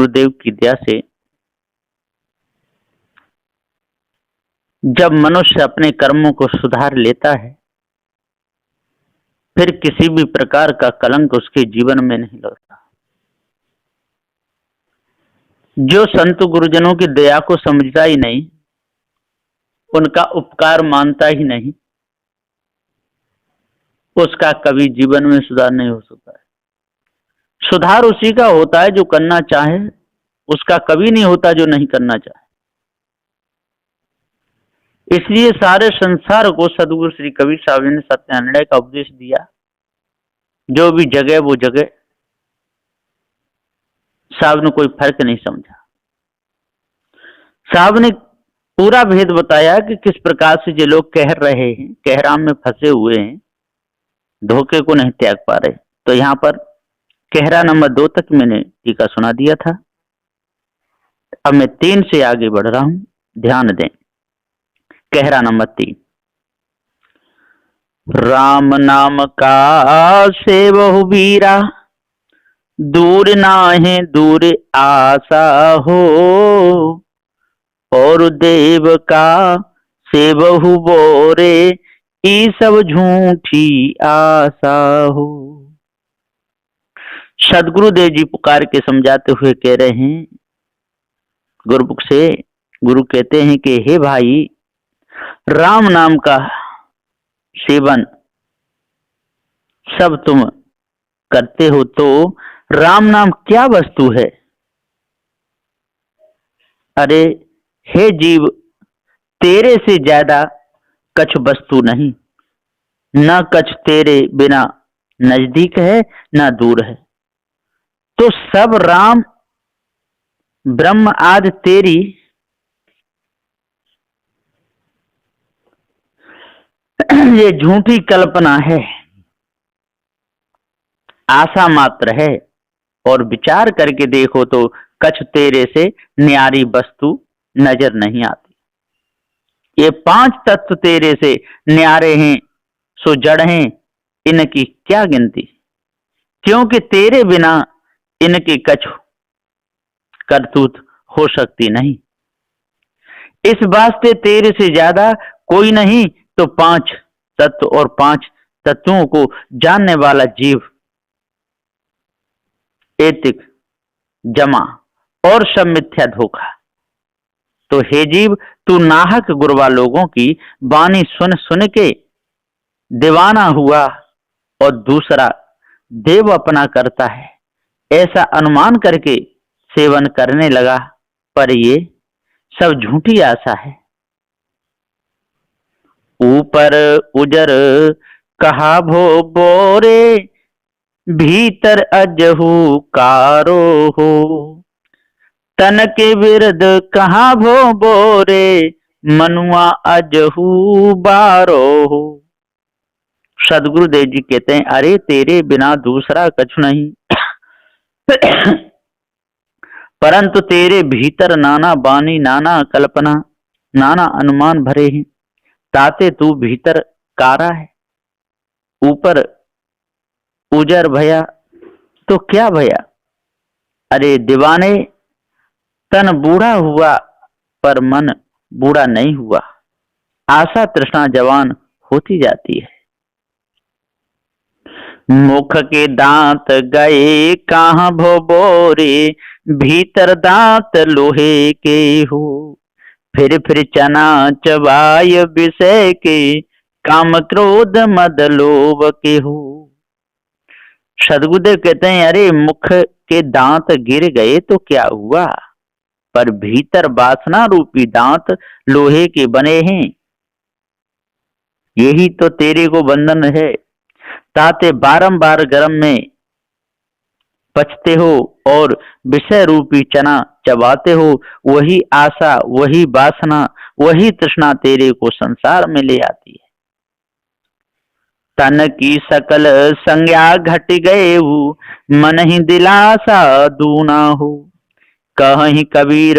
गुरुदेव की दया से जब मनुष्य अपने कर्मों को सुधार लेता है, फिर किसी भी प्रकार का कलंक उसके जीवन में नहीं लौटता। जो संत गुरुजनों की दया को समझता ही नहीं, उनका उपकार मानता ही नहीं, उसका कभी जीवन में सुधार नहीं हो सकता है। सुधार उसी का होता है जो करना चाहे, उसका कभी नहीं होता जो नहीं करना चाहे। इसलिए सारे संसार को सदगुरु श्री कबीर साहब ने सत्यान्वय का उपदेश दिया। जो भी जगह वो जगह साहब ने कोई फर्क नहीं समझा। साहब ने पूरा भेद बताया कि किस प्रकार से जो लोग कह रहे हैं, कहराम में फंसे हुए हैं, धोखे को नहीं त्याग पा रहे। तो यहाँ पर कहरा नंबर 2 तक मैंने टीका सुना दिया था। अब मैं 3 से आगे बढ़ रहा हूं, ध्यान दें। कहरा नंबर 3। राम नाम का सेवहु बीरा, दूर नाहे दूर आशा हो, और देव का सेवहु बोरे, ई सब झूठी आशा हो। सदगुरुदेव जी पुकार के समझाते हुए कह रहे हैं गुरुमुख से। गुरु कहते हैं कि हे भाई, राम नाम का सेवन सब तुम करते हो, तो राम नाम क्या वस्तु है? अरे हे जीव, तेरे से ज्यादा कछ वस्तु नहीं, न कछ तेरे बिना नजदीक है न दूर है। तो सब राम ब्रह्म आदि तेरी ये झूठी कल्पना है, आशा मात्र है। और विचार करके देखो तो कछ तेरे से न्यारी वस्तु नजर नहीं आती। ये 5 तत्व तेरे से न्यारे हैं, सो जड़ हैं, इनकी क्या गिनती, क्योंकि तेरे बिना इनके कछ करतूत हो सकती नहीं। इस वास्ते तेरे से ज्यादा कोई नहीं, तो 5 तत्व और 5 तत्वों को जानने वाला जीव एतिक जमा और सब मिथ्या धोखा। तो हे जीव, तू नाहक गुरवा लोगों की वाणी सुन सुन के दीवाना हुआ और दूसरा देव अपना करता है ऐसा अनुमान करके सेवन करने लगा, पर ये सब झूठी आशा है। ऊपर उजर कहा भो बोरे, भीतर अजहू कारो हो, तन के विरुद्ध कहा भो बोरे, मनुआ अजहू बारो हो। सदगुरुदेव जी कहते हैं, अरे तेरे बिना दूसरा कछु नहीं, परंतु तेरे भीतर नाना बानी, नाना कल्पना, नाना अनुमान भरे हैं। ताते तू भीतर कारा है, ऊपर उजर भया तो क्या भया। अरे दीवाने, तन बूढ़ा हुआ पर मन बूढ़ा नहीं हुआ। आशा तृष्णा जवान होती जाती है। मुख के दांत गए कहाँ भो बोरे, भीतर दांत लोहे के हो, फिर चना चबाय विषय के, काम क्रोध मद लोभ के हो। सदगुरुदेव कहते हैं, अरे मुख के दांत गिर गए तो क्या हुआ, पर भीतर वासना रूपी दांत लोहे के बने हैं। यही तो तेरे को बंधन है। ताते बारंबार गर्म में पचते हो और विषय रूपी चना चबाते हो। वही आशा, वही वासना, वही तृष्णा तेरे को संसार में ले आती है। तन की सकल संज्ञा घट गए हो, मन ही दिलासा दूना हो, कहीं कबीर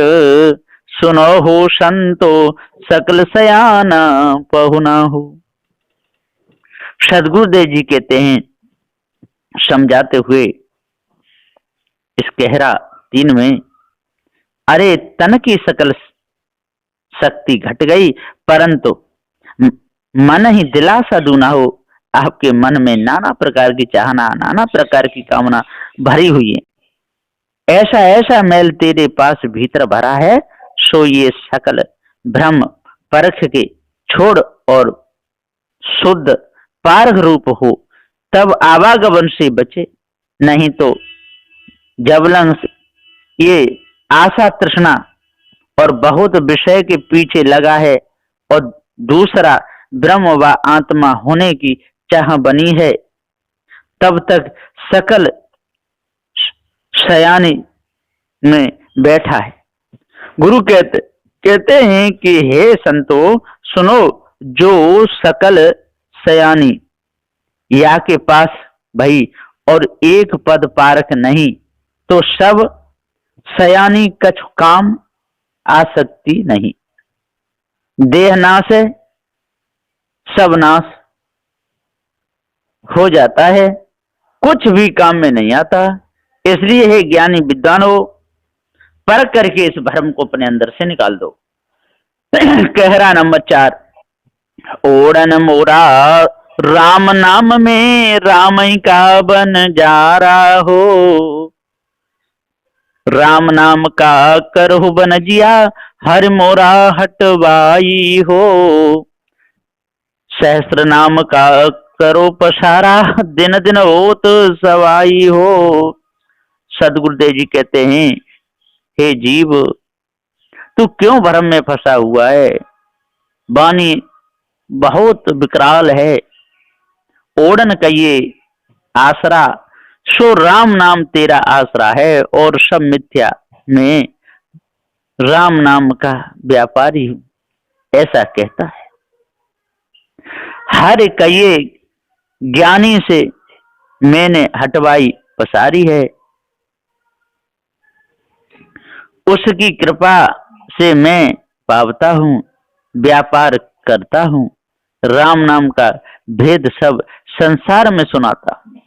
सुनो हो संतो, सकल सयाना पहुना हो। सदगुरुदेव जी कहते हैं समझाते हुए इस कहरा 3 में अरे तन की सकल शक्ति घट गई, परंतु मन ही दिलासा दूना हो। आपके मन में नाना प्रकार की चाहना, नाना प्रकार की कामना भरी हुई है। ऐसा ऐसा मैल तेरे पास भीतर भरा है, सो ये सकल भ्रम परख के छोड़ और शुद्ध पारग रूप हो, तब आवागमन से बचे। नहीं तो जबलन ये आशा तृष्णा और बहुत विषय के पीछे लगा है, और दूसरा ब्रह्म व आत्मा होने की चाह बनी है, तब तक सकल शयानी में बैठा है। गुरु कहते हैं कि हे संतो सुनो, जो सकल शयानी या के पास भई और एक पद पारक नहीं, तो सब शयानी कछु काम आसक्ति नहीं। देह नाश है, सब नाश हो जाता है, कुछ भी काम में नहीं आता। इसलिए है ज्ञानी विद्वान हो, परख करके इस भ्रम को अपने अंदर से निकाल दो। कहरा नंबर 4, ओढ़न मोरा राम नाम में राम का बन जा रहा हो, राम नाम का करहु बन जिया हर मोरा हटवाई हो, सहस्त्र नाम का करो पसारा दिन दिन होत सवाई हो। सदगुरुदेव जी कहते हैं, हे जीव तू क्यों भ्रम में फंसा हुआ है, वाणी बहुत विकराल है। ओढ़न कहिए आसरा, सो राम नाम तेरा आसरा है, और सब मिथ्या में राम नाम का व्यापारी ऐसा कहता है। हर कहिए ज्ञानी से मैंने हटवाई पसारी है, उसकी कृपा से मैं पावता हूँ, व्यापार करता हूँ, राम नाम का भेद सब संसार में सुनाता हूँ,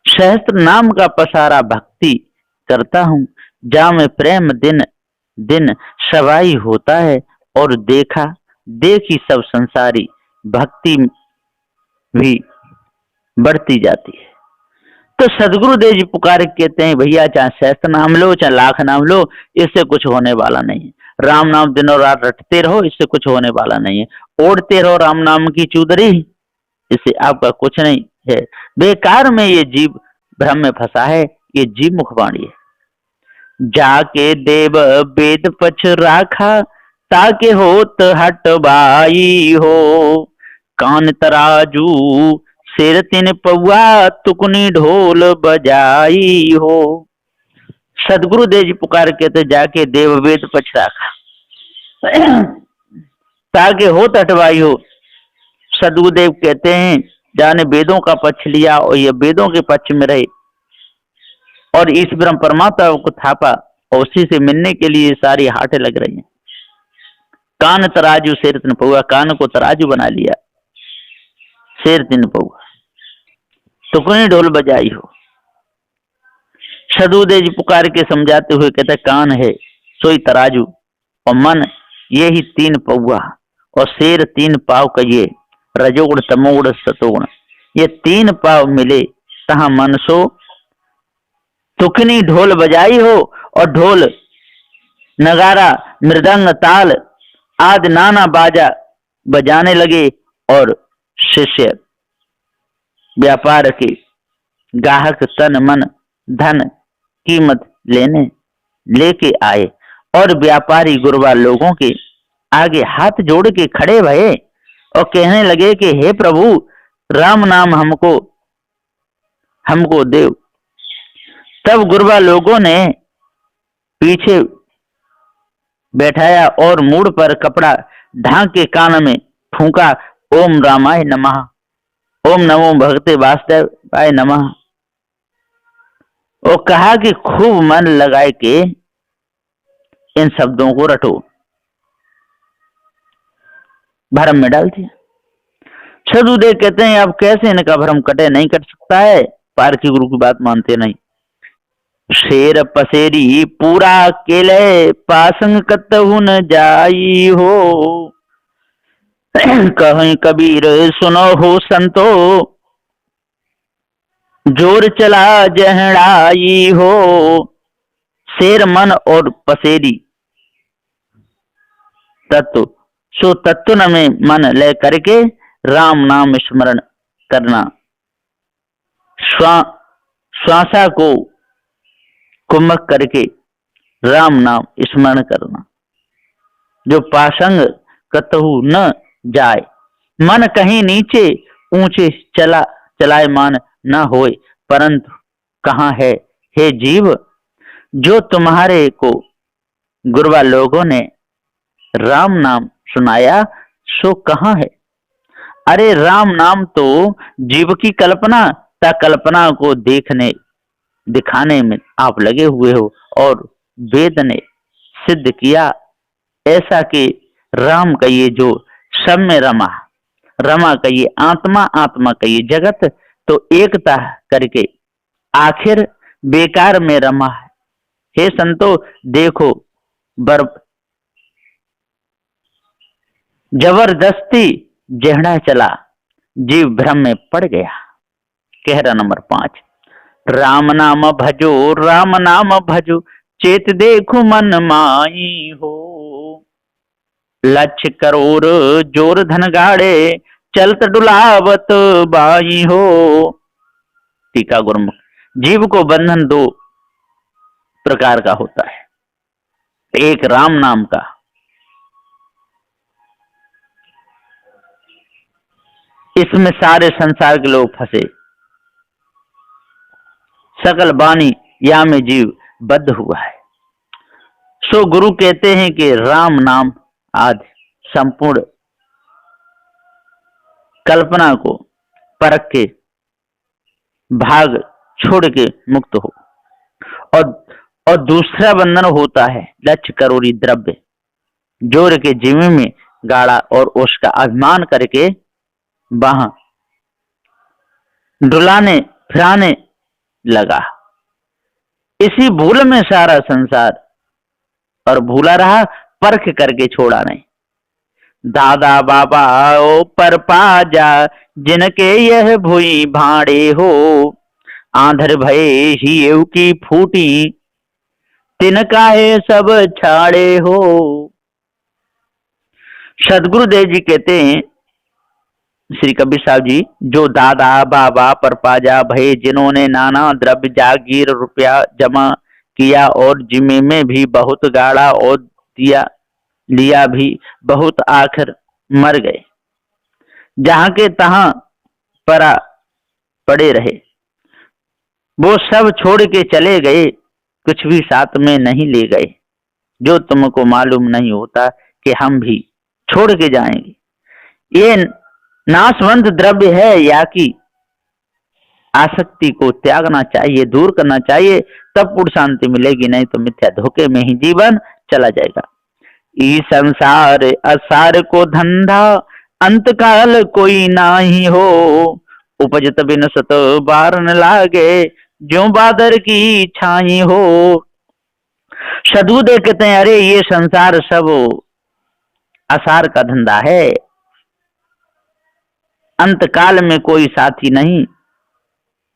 सहस्त्र नाम का पसारा भक्ति करता हूँ, जा में प्रेम दिन दिन सवाई होता है, और देखा देखी सब संसारी भक्ति भी बढ़ती जाती है। तो सदगुरुदेव जी पुकार कहते हैं, भैया चाहे सहस्त्र नाम लो चाहे लाख नाम लो, इससे कुछ होने वाला नहीं है। राम नाम दिनों रात रटते रहो, इससे कुछ होने वाला नहीं है। ओढ़ते रहो राम नाम की चूदरी, इससे आपका कुछ नहीं है। बेकार में ये जीव भ्रम में फंसा है, ये जीव मुखवाणी है। जाके देव वेद पछ राखा, ताके होत हटवाई हो, कान तराजू सिर तिन पौआ, तुकनी ढोल बजाई हो। सदगुरुदेव जी पुकार कहते, जाके देव वेद पछ राखा ताके होत हटवाई हो। सदगुरुदेव कहते हैं, जाने वेदों का पक्ष लिया और ये वेदों के पक्ष में रहे, और इस ब्रह्म परमात्मा को थापा, और उसी से मिलने के लिए सारी हाटें लग रही हैं। कान तराजू सिर तिन पौआ, कान को तराजू बना लिया, सिर तिन पौआ, तुकनी ढोल बजाई हो। सदगुरुदेव जी पुकार के समझाते हुए कहते, कान है सोई तराजू, और मन ये ही 3 पौआ, और शेर 3 पाव कहिए, रजोगुण तमोगुण सतोगुण, ये 3 पाव मिले तहा मन सो। तुकनी ढोल बजाई हो, और ढोल नगारा मृदंग ताल आदि नाना बाजा बजाने लगे, और शिष्य व्यापार के ग्राहक तन मन धन कीमत लेके आए, और व्यापारी गुरबा लोगों के आगे हाथ जोड़ के खड़े भये और कहने लगे कि हे प्रभु, राम नाम हमको देव। तब गुरबा लोगों ने पीछे बैठाया और मूड पर कपड़ा ढांक के कान में फूंका, ओम रामाय नमः, ओम नमो भगवते वासुदेवाय नमः, और कहा कि खूब मन लगाए के इन शब्दों को रटो। भ्रम में डाल दिया। सदगुरुदेव कहते हैं, अब कैसे इनका भ्रम कटे? नहीं कट सकता है, पारखी गुरु की बात मानते नहीं। शेर पसेरी पूरा केले पासंग कतहु न जाई हो। कहीं कबीर सुनो हो संतो जोर चला जहड़ाई हो। शेर मन और पसेरी तत्व, सो तत्व में मन ले करके राम नाम स्मरण करना, श्वासा को कुमक करके राम नाम स्मरण करना। जो पासंग कतहु न जाए, मन कहीं नीचे ऊंचे चलायमान न होए, परंतु कहाँ है हे जीव जो तुम्हारे को गुरवा लोगों ने राम नाम सुनाया, सो कहाँ है। अरे राम नाम तो जीव की कल्पना ता कल्पना को दिखाने में आप लगे हुए हो, और वेद ने सिद्ध किया ऐसा कि राम का ये जो सब में रमा का ये आत्मा, आत्मा का ये जगत, तो एकता करके आखिर बेकार में रमा है। हे संतो देखो, जबरदस्ती जहड़ा चला, जीव भ्रम में पड़ गया। कहरा नंबर 5, राम नाम भजो चेत देखो मन माई हो। लक्ष्य करोड़ जोर धन गाड़े चलत डुलावत बाई हो। टीका गुरुमुख, जीव को बंधन 2 प्रकार का होता है। एक राम नाम का, इसमें सारे संसार के लोग फंसे, सकल वाणी या में जीव बद्ध हुआ है। सो गुरु कहते हैं कि राम नाम आदि संपूर्ण कल्पना को परख के भाग छोड़ के मुक्त हो। और दूसरा बंधन होता है लक्ष्य करोड़ी द्रव्य, जोर के जीव में गाड़ा और उसका अभिमान करके वहां डुलाने फिराने लगा। इसी भूल में सारा संसार और भूला रहा, परख करके छोड़ा नहीं। दादा बाबा ओ पर पाजा जिनके यह भुई भाड़े हो। आंधर भये ही की फूटी तिनका है सब छाड़े हो। सदगुरुदेव जी कहते हैं, श्री कबीर साहब जी, जो दादा बाबा परपाजा भय जिन्होंने नाना द्रव्य जागीर रुपया जमा किया और जिम्मे में भी बहुत गाड़ा और लिया भी बहुत, आखिर मर गए। जहां के तहां पड़े रहे, वो सब छोड़ के चले गए, कुछ भी साथ में नहीं ले गए। जो तुमको मालूम नहीं होता कि हम भी छोड़ के जाएंगे। ये नाशवंत द्रव्य है, या कि आसक्ति को त्यागना चाहिए, दूर करना चाहिए, तब पूर्ण शांति मिलेगी, नहीं तो मिथ्या धोखे में ही जीवन चला जाएगा। ई संसार असार को धंधा अंतकाल कोई नाही हो। उपजत बिन सत बार न लागे जो बादर की छाई हो। सदगुरुदेव कहते हैं, अरे ये संसार सब असार का धंधा है, अंतकाल में कोई साथी नहीं,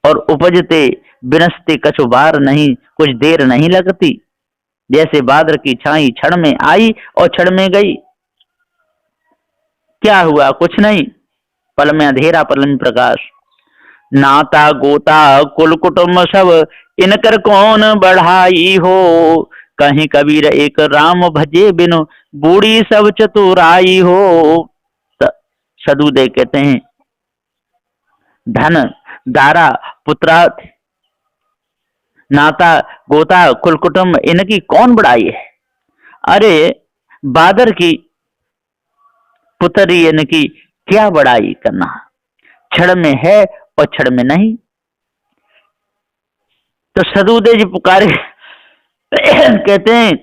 और उपजते बिनसते कछु बार नहीं, कुछ देर नहीं लगती। जैसे बादर की छाई क्षण में आई और क्षण में गई। क्या हुआ? कुछ नहीं, पल में अंधेरा पल में प्रकाश। नाता गोता कुल कुटुंब सब इनकर कौन बढ़ाई हो। कहीं कबीर एक राम भजे बिनु बूढ़ी सब चतुराई हो। सदगुरुदेव कहते हैं, धन दारा पुत्रा नाता गोता कुल कुटुंब इनकी कौन बढ़ाई है। अरे बादर की पुत्री इनकी क्या बढ़ाई करना, क्षण में है और क्षण में नहीं। तो सदगुरुदेव जी पुकारे कहते हैं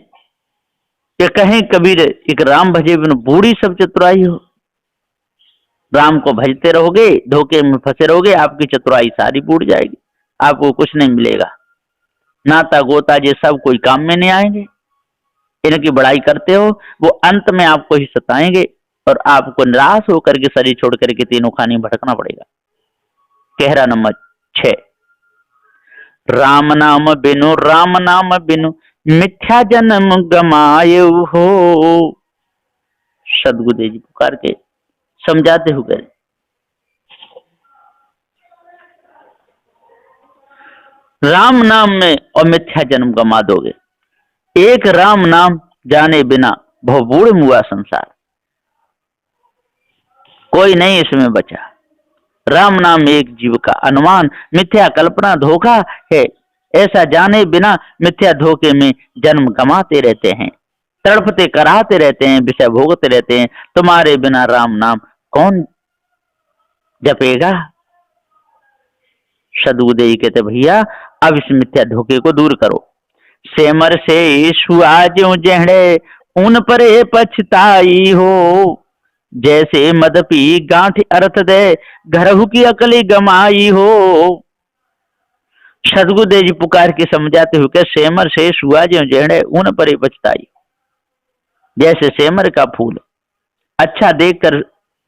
कि कहीं कबीर एक राम भजे बिन बूढ़ी सब चतुराई हो। राम को भजते रहोगे, धोखे में फंसे रहोगे, आपकी चतुराई सारी बूढ़ जाएगी, आपको कुछ नहीं मिलेगा। नाता गोता ये सब कोई काम में नहीं आएंगे। इनकी बड़ाई करते हो, वो अंत में आपको ही सताएंगे और आपको निराश होकर के शरीर छोड़ करके तीनों खाने भटकना पड़ेगा। कहरा नंबर 6, राम नाम बिनु मिथ्या जन्म गमाए हो। सदगुरुदेव जी पुकार के समझाते हुए, राम नाम में और मिथ्या जन्म गमा दोगे। एक राम नाम जाने बिना बहुबूढ़ मुआ संसार, कोई नहीं इसमें बचा। राम नाम एक जीव का अनुमान, मिथ्या कल्पना धोखा है, ऐसा जाने बिना मिथ्या धोखे में जन्म गमाते रहते हैं, तड़पते कराहते रहते हैं, विषय भोगते रहते हैं। तुम्हारे बिना राम नाम कौन जपेगा? सदगुरुदेव कहते भैया अब इस मिथ्या धोखे को दूर करो। सेमर से सुआजो जहड़े उन परे पछताई हो, जैसे मद पी गांठ अर्थ दे घरहु की अकली गमाई हो। सदगुरुदेव जी पुकार के समझाते हुए, सेमर से सुआजो जहड़े उन परे पछताई, जैसे सेमर का फूल अच्छा देखकर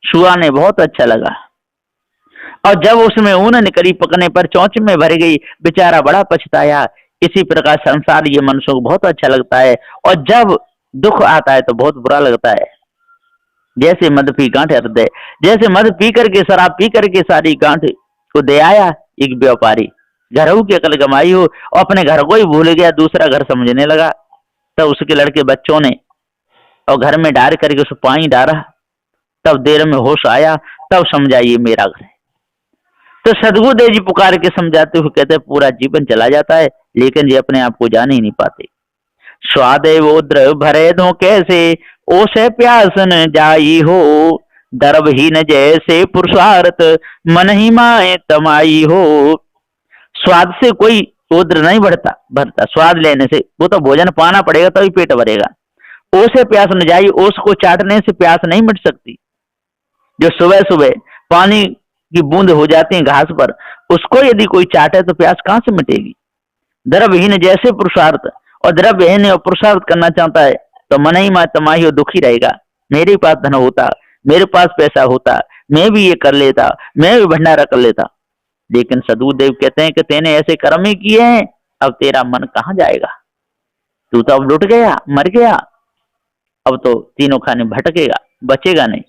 सुआ ने बहुत अच्छा लगा, और जब उसमें ऊन निकली पकने पर चौंच में भर गई, बेचारा बड़ा पछताया। इसी प्रकार संसार ये मनुष्यों को बहुत अच्छा लगता है, और जब दुख आता है तो बहुत बुरा लगता है। जैसे मद पी गांठ हृदय, जैसे मद पी करके शराब पी करके सारी गांठ को दे आया एक व्यापारी, घरों की अकल गमाई हो, और अपने घर को ही भूल गया, दूसरा घर समझने लगा। तब उसके लड़के बच्चों ने और घर में डाल करके उस पानी डाला, तब देर में होश आया, तब समझा ये मेरा घर है। तो सदगुरुदेव जी पुकार के समझाते हुए कहते पूरा जीवन चला जाता है, लेकिन ये अपने आप को जान ही नहीं पाते। स्वादे वोद्र भरे दो कैसे, ओसे प्यासन जाई हो, दर्भहीन जैसे पुरुषार्थ मन ही माए तमाई हो। स्वाद से कोई उद्र नहीं भरता, स्वाद लेने से, वो तो भोजन पाना पड़ेगा तभी पेट भरेगा। ओसे प्यास न जाई, ओस को चाटने से प्यास नहीं मिट सकती। जो सुबह सुबह पानी की बूंद हो जाती है घास पर, उसको यदि कोई चाटे तो प्यास कहां से मिटेगी। द्रव्यहीन जैसे पुरुषार्थ, और द्रव्यहीन और पुरुषार्थ करना चाहता है तो मन ही मा तमाही और दुखी रहेगा। मेरे पास धन होता, मेरे पास पैसा होता, मैं भी ये कर लेता, मैं भी भंडारा कर लेता। लेकिन सदगुरुदेव कहते हैं कि तेने ऐसे कर्म ही किए हैं, अब तेरा मन कहाँ जाएगा? तू तो अब लुट गया, मर गया, अब तो तीनों खाने भटकेगा, बचेगा नहीं।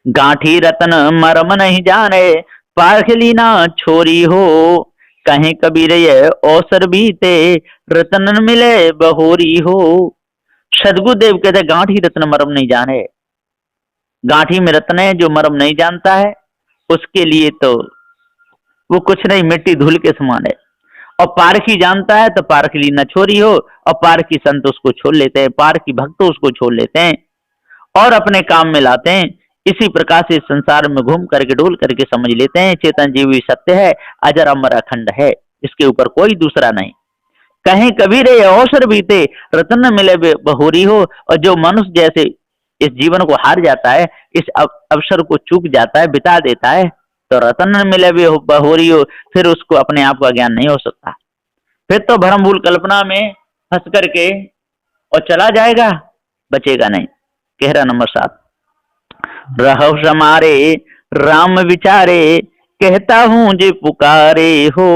गांठी रतन मरम नहीं जाने, पाखली ना छोरी हो, कहीं कबीर ये अवसर बीते, रतन न मिले बहोरी हो। सदगुरुदेव कहते गांठी रत्न मरम नहीं जाने, गांठी में रत्न है, जो मरम नहीं जानता है उसके लिए तो वो कुछ नहीं, मिट्टी धूल के समान है। और पारखी जानता है तो पारखी न छोरी हो, और पारखी संत उसको छोड़ लेते हैं, पारखी भक्त उसको छोड़ लेते हैं और अपने काम में लाते हैं। इसी प्रकार से संसार में घूम करके डोल करके समझ लेते हैं चेतन जीवी सत्य है, अजर अमर अखंड है, इसके ऊपर कोई दूसरा नहीं। कहीं कबीर ये अवसर बीते, रतन न मिले बहोरी हो। और जो मनुष्य जैसे इस जीवन को हार जाता है, इस अवसर को चूक जाता है, बिता देता है, तो रतन न मिले बहोरी हो, फिर उसको अपने आप का ज्ञान नहीं हो सकता। फिर तो भ्रम भूल कल्पना में फंस करके और चला जाएगा, बचेगा नहीं। कहरा नंबर 7, रहो समारे राम विचारे, कहता हूं जे पुकारे हो,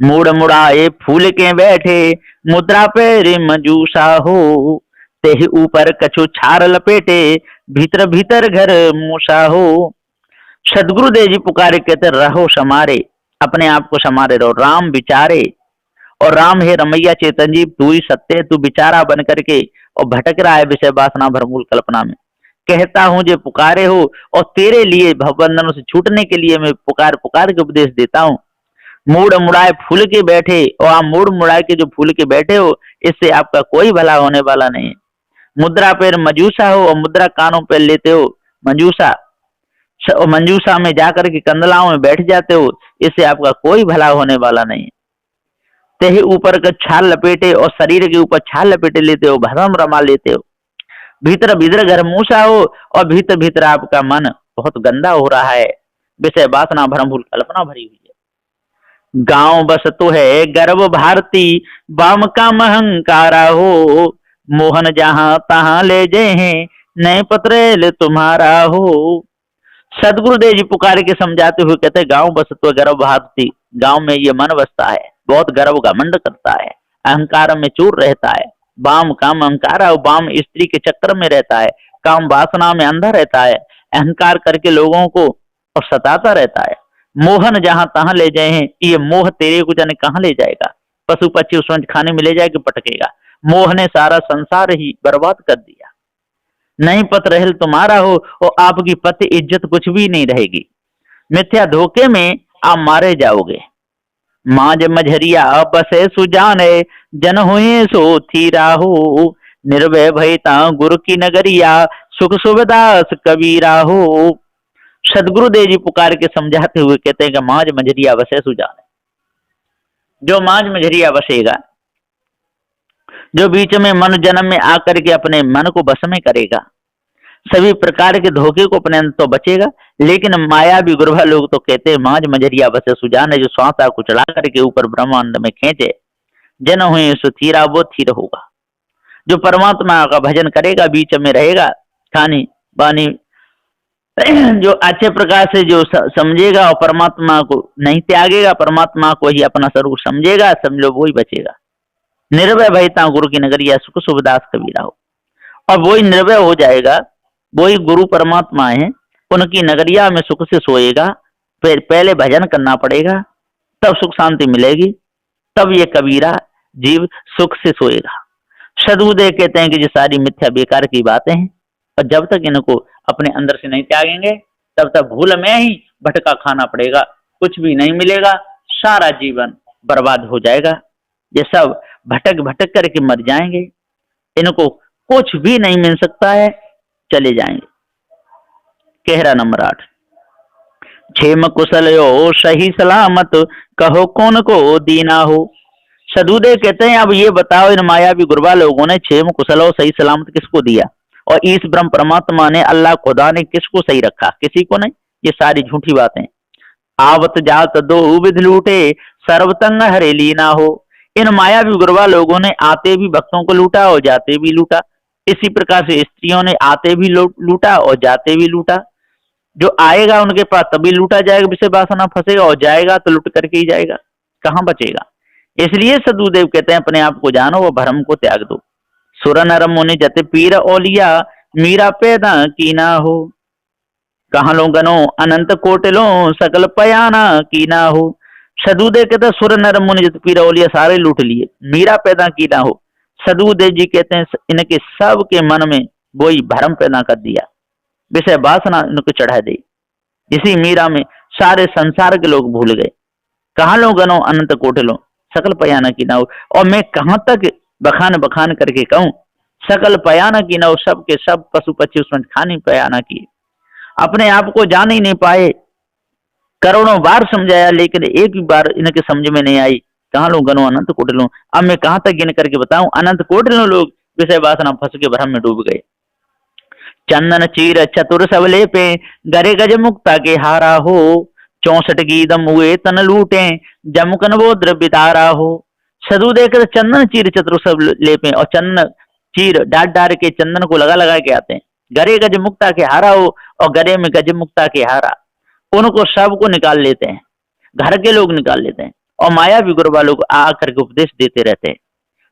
मुड़ मुड़ाए फूल के बैठे, मुद्रा पे रे मजूसा हो, तेहि ऊपर कछु छार लपेटे, भीतर भीतर घर मूसा हो। सदगुरुदेव जी पुकारे कहते रहो समारे, अपने आप को समारे रहो, राम विचारे। और राम है रमैया चेतन जी, तू ही सत्य, तू विचारा बन करके और भटक रहा है विषय वासना भरमूल कल्पना में। कहता हूं जो पुकारे हो, और तेरे लिए भवबंधनों से छूटने के लिए मैं पुकार पुकार के उपदेश देता हूं। मूड मुड़ाए फूल के बैठे, और आप मूड मुड़ाए के जो फूल के बैठे हो, इससे आपका कोई भला होने वाला नहीं। मुद्रा पर मजूसा हो, और मुद्रा कानों पर लेते हो मंजूसा, और मंजूसा में जाकर के कंदलाओं में बैठ जाते हो, इससे आपका कोई भला होने वाला नहीं। तेहि ऊपर का छाल लपेटे, और शरीर के ऊपर छाल लपेटे लेते हो, भरम रमा लेते हो। भीतर भीतर घर मूसा हो, और भीतर भीतर आपका मन बहुत गंदा हो रहा है, विषय वासना भ्रम भूल कल्पना भरी हुई है। गांव बस तो है गर्व भारती, बाम का महंकारा हो। मोहन जहां तहां ले जे हैं, नए पत्रेल तुम्हारा हो। सदगुरुदेव जी पुकार के समझाते हुए कहते हैं, गांव बस तो गर्व भारती, गांव में ये मन बसता है, बहुत गर्व घमंड करता है, अहंकार में चूर रहता है। बाम काम अहंकार है, बाम स्त्री के चक्कर में रहता है, काम वासना में अंधा रहता है, अहंकार करके लोगों को और सताता रहता है। मोहन जहां तहां ले जाए हैं, ये मोह तेरे को जाने कहां ले जाएगा, पशु पक्षी उसमें खाने में ले जाएगा, पटकेगा। मोह ने सारा संसार ही बर्बाद कर दिया। नहीं पत रहल तुम्हारा हो, और आपकी पति इज्जत कुछ भी नहीं रहेगी। मिथ्या धोखे में आप मारे जाओगे। मांझ मझरिया बसे सुजाने, जन हुए सो थीरा हो। निर्भय भयता गुरु की नगरिया, सुख सुविदास कबीरा हो। सदगुरुदेव जी पुकार के समझाते हुए कहते हैं कि मांझ मझरिया बसे सुजाने, जो मांझ मझरिया बसेगा, जो बीच में मन जन्म में आकर के अपने मन को बस में करेगा, सभी प्रकार के धोखे को अपने अंदर तो बचेगा। लेकिन मायावी गुरबा लोग तो कहते हैं मांझ मजरिया बसे सुजान है, जो श्वासा को चढ़ा करके ऊपर ब्रह्मांड में खींचे, जन हुए सुथीरा वो थीर होगा। जो परमात्मा का भजन करेगा, बीच में रहेगा, खानी बानी जो अच्छे प्रकार से जो समझेगा और परमात्मा को नहीं त्यागेगा, परमात्मा को ही अपना स्वरूप समझेगा, समझो वो ही बचेगा। निर्भय भयता गुरु की नगरिया, सुख सुविदास कबीरा हो। और वही निर्भय हो जाएगा, वही गुरु परमात्मा है, उनकी नगरिया में सुख से सोएगा। फिर पहले भजन करना पड़ेगा, तब सुख शांति मिलेगी, तब ये कबीरा जीव सुख से सोएगा। सदगुरुदेव कहते हैं कि ये सारी मिथ्या बेकार की बातें हैं, और जब तक इनको अपने अंदर से नहीं त्यागेंगे, तब तक भूल में ही भटका खाना पड़ेगा, कुछ भी नहीं मिलेगा, सारा जीवन बर्बाद हो जाएगा। ये सब भटक भटक करके मर जाएंगे, इनको कुछ भी नहीं मिल सकता है, चले जाएंगे। कहरा नंबर 8, क्षेम कुशल हो सही सलामत, कहो कौन को दीना हो। सदगुरुदेव कहते हैं अब ये बताओ, इन मायावी गुरबा लोगों ने क्षेम कुशल हो सही सलामत किसको दिया, और इस ब्रह्म परमात्मा ने, अल्लाह खुदा ने किसको सही रखा, किसी को नहीं। ये सारी झूठी बातें। आवत जात दो विध लूटे, सर्वतंग हरेली ना हो। इन मायावी गुरबा लोगों ने आते भी भक्तों को लूटा और जाते भी लूटा। इसी प्रकार से स्त्रियों ने आते भी लूटा और जाते भी लूटा। जो आएगा उनके पास तभी लूटा जाएगा, विषय वासना फंसेगा, और जाएगा तो लूट करके ही जाएगा, कहां बचेगा। इसलिए सदगुरुदेव कहते हैं अपने आप को जानो और भ्रम को त्याग दो। सुर नर मुनि जति पीर ओलिया, मीरा पैदा की ना हो। कहा लो गनो अनंत कोटिलो, सकल पयाना की ना हो। सदगुरुदेव कहते हैं सुर नर मुनि जति पीर ओलिया सारे लूट लिए, मीरा पैदा की ना हो। सदगुरुदेव जी कहते हैं इनके सब के मन में वही भ्रम पैदा कर दिया, विषय वासना इनको चढ़ा दी। इसी मीरा में सारे संसार के लोग भूल गए। कहाँ लो गनो अनंत कोटिलो, सकल पयाना की ना हो। और मैं कहां तक बखान बखान करके कहूं, सकल पयाना की ना हो, सब के सब पशु पक्षी उसमें खानी पयाना की, अपने आप को जान ही नहीं पाए। करोड़ों बार समझाया, लेकिन एक भी बार इनके समझ में नहीं आई। कहाँ लो गनो अनंत कोटिलो, अब मैं कहां तक गिन करके बताऊं। अनंत कोटिलो लोग विषय वासना फंस के भ्रम में डूब गए। चंदन चीर चतुर सबले पे, गरे गज मुक्ता के हारा हो। 64 गीदम हुए तन लूटे, जमुकन वो द्रव्यतारा हो। सदगुरुदेव के चंदन चीर चतुर सब ले पे, और चंदन चीर डाट डार के चंदन को लगा लगा के आते हैं। गरे गज मुक्ता के हारा हो, और गरे में गज मुक्ता के हारा, उनको सबको निकाल लेते हैं, घर के लोग निकाल लेते हैं। और मायावी गुरबा लोग आकर के उपदेश देते रहते हैं।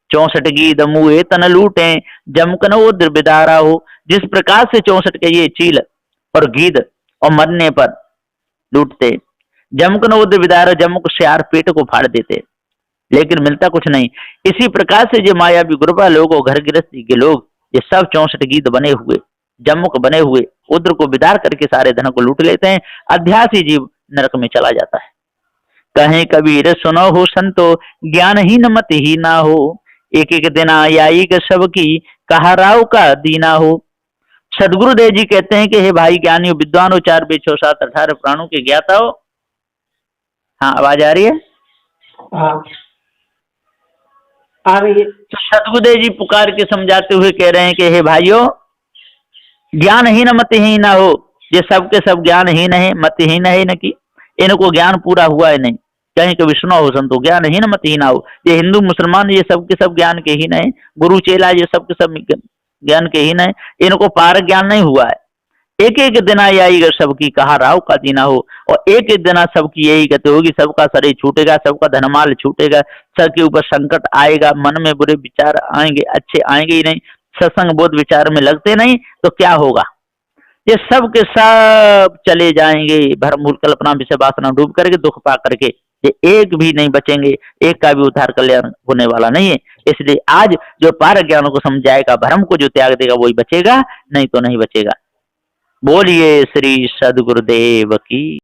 64 गीद मुए तन लूटे, जमकन वो द्रव्यदारा हो। जिस प्रकार से 64 के ये चील और गीद और मरने पर लूटते, जमकन वो द्रव्यदारा, जमुक श्यार पेट को फाड़ देते, लेकिन मिलता कुछ नहीं। इसी प्रकार से जो मायावी गुरबा लोग और घर गृहस्थी के लोग, ये सब 64 गीद बने हुए, जमुक बने हुए उद्र को विदार करके सारे धन को लूट लेते हैं। अध्यासी जीव नरक में चला जाता है। कहें कबीर सुनो हो संतो, ज्ञानहीन मत ही ना हो। एक एक दिन आई सबकी, कहा राव का दीना हो। सदगुरुदेव जी कहते हैं कि हे भाई ज्ञानी विद्वान हो, 4 वेद 6 7 18 प्राणों के ज्ञाता हो। हाँ, आवाज आ रही है? हाँ आ रही है। तो सदगुरुदेव जी पुकार के समझाते हुए कह रहे हैं कि हे भाइयों, ज्ञानहीन मतहीन ना हो। ये सब के सब ज्ञानहीन है, मतहीन है न कि इनको ज्ञान पूरा हुआ है नहीं। कहीं कभी सुना हो संतो, ज्ञानहीन मतिहीन हो। ये हिंदू मुसलमान ये सब के सब ज्ञान के हीन है, गुरु चेला ये सब के सब ज्ञान के हीन है, इनको पार ज्ञान नहीं हुआ है। एक एक दिन आएगा सबकी, कहा राव का दीना हो, और एक एक दिन सबकी यही गति होगी, सबका शरीर छूटेगा, सबका धनमाल छूटेगा, सबके ऊपर संकट आएगा, मन में बुरे विचार आएंगे, अच्छे आएंगे ही नहीं, सत्संग बोध विचार में लगते नहीं तो क्या होगा, ये सब के सब चले जाएंगे भरम भूल कल्पना विषय वासना डूब करके, दुख पा करके, ये एक भी नहीं बचेंगे, एक का भी उद्धार कल्याण होने वाला नहीं है। इसलिए आज जो पार ज्ञान को समझाएगा, भ्रम को जो त्याग देगा वही बचेगा, नहीं तो नहीं बचेगा। बोलिए श्री सदगुरुदेव की।